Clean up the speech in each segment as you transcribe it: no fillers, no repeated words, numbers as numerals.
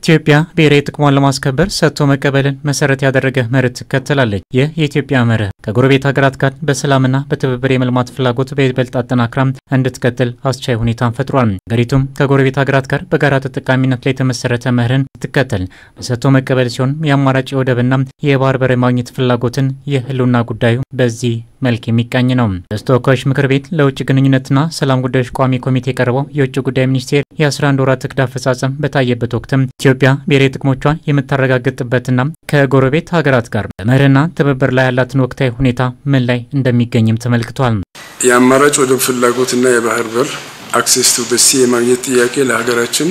ኢትዮጵያ ብሔራዊ ጥቅሟን ለማስከበር ሰጥቶ መቀበልን መሰረት ያደረገ መርህ ትከተላለች። ይህ የኢትዮጵያ መርህ ከጎረቤት ሀገራት ጋር በሰላምና በትብብር የመልማት ፍላጎት በይበልጥ አጠናክራ እንድትቀጥል አስቻይ ሁኔታን ፈጥሯል። ሀገሪቱም ከጎረቤት ሀገራት ጋር በጋራ ተጠቃሚነት ላይ የተመሰረተ መርህን ትከተል ሰጥቶ መቀበል ሲሆን የአማራጭ ወደብና የባህር በር ማግኘት ፍላጎትን የህልውና ጉዳዩ በዚህ መልክ የሚቃኝ ነው። በተወካዮች ምክር ቤት ለውጭ ግንኙነትና ሰላም ጉዳዮች ቋሚ ኮሚቴ የቀረበው የውጭ ጉዳይ ሚኒስቴር የ11 ወራት እቅድ አፈጻጸም በታየበት ወቅትም ኢትዮጵያ ብሔራዊ ጥቅሞቿን የምታረጋግጥበትና ከጎረቤት ሀገራት ጋር በመርህና ትብብር ላይ ያላትን ወቅታዊ ሁኔታ ምን ላይ እንደሚገኝም ተመልክቷል። የአማራጭ ወደብ ፍላጎትና የባህር በር አክሰስ ቱ ዘ ሲ የማግኘት ጥያቄ ለሀገራችን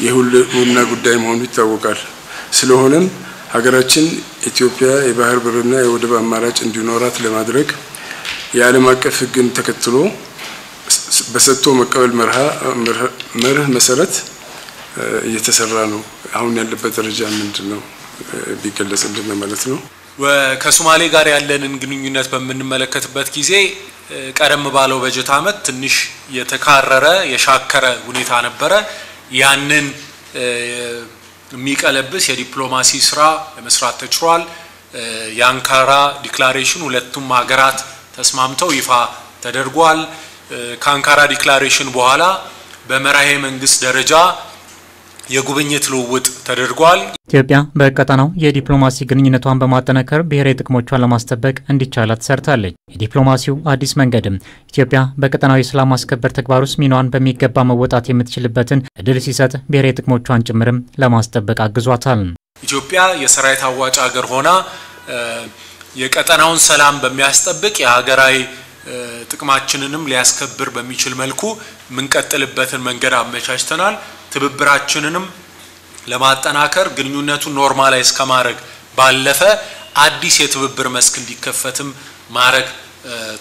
የህልውና ጉዳይ መሆኑ ይታወቃል። ስለሆነም ሀገራችን ኢትዮጵያ የባህር በርና የወደብ አማራጭ እንዲኖራት ለማድረግ የዓለም አቀፍ ሕግን ተከትሎ በሰጥቶ መቀበል መርህ መሰረት እየተሰራ ነው። አሁን ያለበት ደረጃ ምንድነው ቢገለጽልን ማለት ነው። ከሶማሌ ጋር ያለንን ግንኙነት በመንመለከትበት ጊዜ ቀደም ባለው በጀት ዓመት ትንሽ የተካረረ የሻከረ ሁኔታ ነበረ። ያንን የሚቀለብስ የዲፕሎማሲ ስራ ለመስራት ተችሏል። የአንካራ ዲክላሬሽን ሁለቱም ሀገራት ተስማምተው ይፋ ተደርጓል። ከአንካራ ዲክላሬሽን በኋላ በመራሄ መንግስት ደረጃ የጉብኝት ልውውጥ ተደርጓል። ኢትዮጵያ በቀጠናው የዲፕሎማሲ ግንኙነቷን በማጠናከር ብሔራዊ ጥቅሞቿን ለማስጠበቅ እንዲቻላት ሰርታለች። የዲፕሎማሲው አዲስ መንገድም ኢትዮጵያ በቀጠናዊ ሰላም ማስከበር ተግባር ውስጥ ሚናዋን በሚገባ መወጣት የምትችልበትን እድል ሲሰጥ ብሔራዊ ጥቅሞቿን ጭምርም ለማስጠበቅ አግዟታል። ኢትዮጵያ የሰራዊት አዋጭ ሀገር ሆና የቀጠናውን ሰላም በሚያስጠብቅ የሀገራዊ ጥቅማችንንም ሊያስከብር በሚችል መልኩ ምንቀጥልበትን መንገድ አመቻችተናል። ትብብራችንንም ለማጠናከር ግንኙነቱን ኖርማላይዝ ከማድረግ ባለፈ አዲስ የትብብር መስክ እንዲከፈትም ማድረግ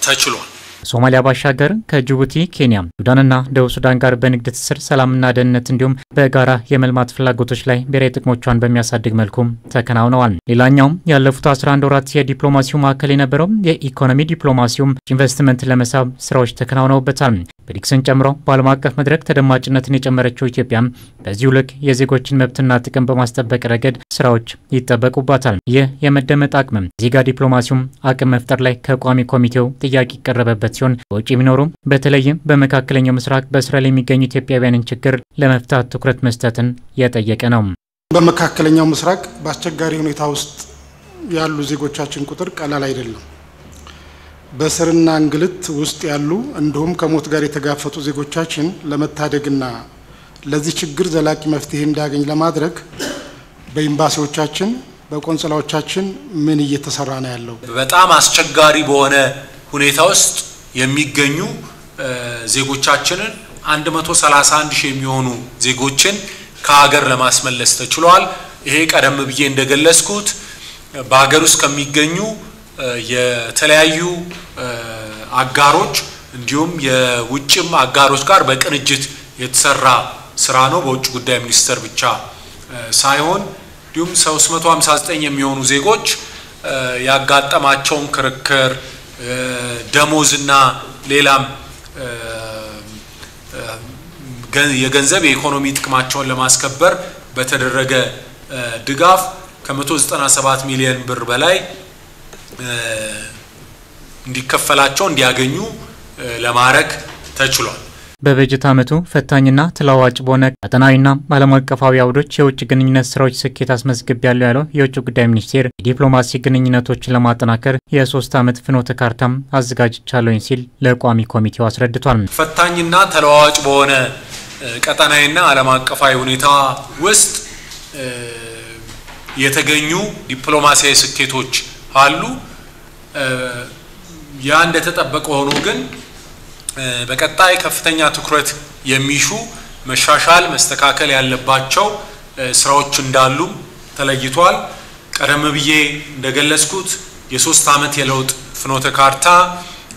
ተችሏል። ሶማሊያ ባሻገር ከጅቡቲ፣ ኬንያ፣ ሱዳንና ደቡብ ሱዳን ጋር በንግድ ትስስር ሰላምና ደህንነት እንዲሁም በጋራ የመልማት ፍላጎቶች ላይ ብሔራዊ ጥቅሞቿን በሚያሳድግ መልኩ ተከናውነዋል። ሌላኛው ያለፉት 11 ወራት የዲፕሎማሲው ማዕከል የነበረው የኢኮኖሚ ዲፕሎማሲው ኢንቨስትመንት ለመሳብ ስራዎች ተከናውነውበታል። ብሪክስን ጨምሮ በዓለም አቀፍ መድረክ ተደማጭነትን የጨመረችው ኢትዮጵያ በዚሁ ልክ የዜጎችን መብትና ጥቅም በማስጠበቅ ረገድ ስራዎች ይጠበቁባታል። ይህ የመደመጥ አቅም ዜጋ ዲፕሎማሲውም አቅም መፍጠር ላይ ከቋሚ ኮሚቴው ጥያቄ ቀረበበት ሲሆን በውጭ የሚኖሩ በተለይም በመካከለኛው ምስራቅ በእስራኤል የሚገኙ ኢትዮጵያውያንን ችግር ለመፍታት ትኩረት መስጠትን የጠየቀ ነው። በመካከለኛው ምስራቅ በአስቸጋሪ ሁኔታ ውስጥ ያሉ ዜጎቻችን ቁጥር ቀላል አይደለም። በስርና እንግልት ውስጥ ያሉ እንዲሁም ከሞት ጋር የተጋፈጡ ዜጎቻችን ለመታደግና ለዚህ ችግር ዘላቂ መፍትሄ እንዲያገኝ ለማድረግ በኤምባሲዎቻችን በቆንጽላዎቻችን ምን እየተሰራ ነው ያለው? በጣም አስቸጋሪ በሆነ ሁኔታ ውስጥ የሚገኙ ዜጎቻችንን 131 ሺህ የሚሆኑ ዜጎችን ከሀገር ለማስመለስ ተችሏል። ይሄ ቀደም ብዬ እንደገለጽኩት በሀገር ውስጥ ከሚገኙ የተለያዩ አጋሮች እንዲሁም የውጭም አጋሮች ጋር በቅንጅት የተሰራ ስራ ነው። በውጭ ጉዳይ ሚኒስቴር ብቻ ሳይሆን እንዲሁም 359 የሚሆኑ ዜጎች ያጋጠማቸውን ክርክር ደሞዝና ሌላም የገንዘብ የኢኮኖሚ ጥቅማቸውን ለማስከበር በተደረገ ድጋፍ ከ197 ሚሊዮን ብር በላይ እንዲከፈላቸው እንዲያገኙ ለማድረግ ተችሏል። በበጀት ዓመቱ ፈታኝና ተለዋዋጭ በሆነ ቀጠናዊና ዓለም አቀፋዊ አውዶች የውጭ ግንኙነት ስራዎች ስኬት አስመዝግቤያለሁ ያለው የውጭ ጉዳይ ሚኒስቴር የዲፕሎማሲ ግንኙነቶችን ለማጠናከር የ3 ዓመት ፍኖተ ካርታም አዘጋጅቻለሁ ሲል ለቋሚ ኮሚቴው አስረድቷል። ፈታኝና ተለዋዋጭ በሆነ ቀጠናዊና ዓለም አቀፋዊ ሁኔታ ውስጥ የተገኙ ዲፕሎማሲያዊ ስኬቶች አሉ። ያ እንደተጠበቀ ሆኖ ግን በቀጣይ ከፍተኛ ትኩረት የሚሹ መሻሻል መስተካከል ያለባቸው ስራዎች እንዳሉ ተለይቷል። ቀደም ብዬ እንደገለጽኩት የ3 ዓመት የለውጥ ፍኖተ ካርታ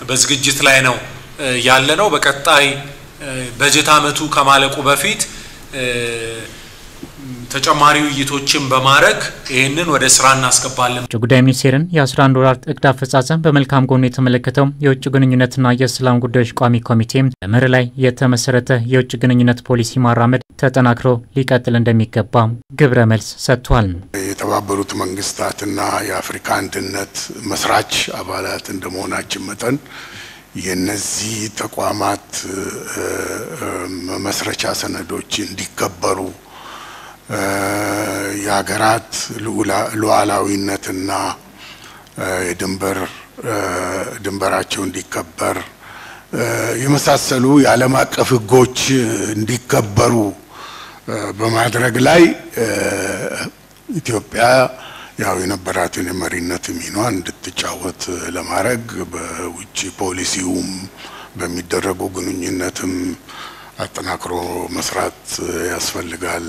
በዝግጅት ላይ ነው ያለነው። በቀጣይ በጀት ዓመቱ ከማለቁ በፊት ተጨማሪ ውይይቶችን በማድረግ ይሄንን ወደ ስራ እናስገባለን። የውጭ ጉዳይ ሚኒስቴርን የ11 ወራት እቅድ አፈጻጸም በመልካም ጎን የተመለከተው የውጭ ግንኙነትና የሰላም ጉዳዮች ቋሚ ኮሚቴ በመርህ ላይ የተመሰረተ የውጭ ግንኙነት ፖሊሲ ማራመድ ተጠናክሮ ሊቀጥል እንደሚገባ ግብረ መልስ ሰጥቷል። የተባበሩት መንግስታትና የአፍሪካ አንድነት መስራች አባላት እንደመሆናችን መጠን የነዚህ ተቋማት መስረቻ ሰነዶች እንዲከበሩ የሀገራት ሉዓላዊነትና ድንበራቸው እንዲከበር የመሳሰሉ የዓለም አቀፍ ሕጎች እንዲከበሩ በማድረግ ላይ ኢትዮጵያ ያው የነበራትን የመሪነት ሚና እንድትጫወት ለማድረግ በውጭ ፖሊሲውም በሚደረጉ ግንኙነትም አጠናክሮ መስራት ያስፈልጋል።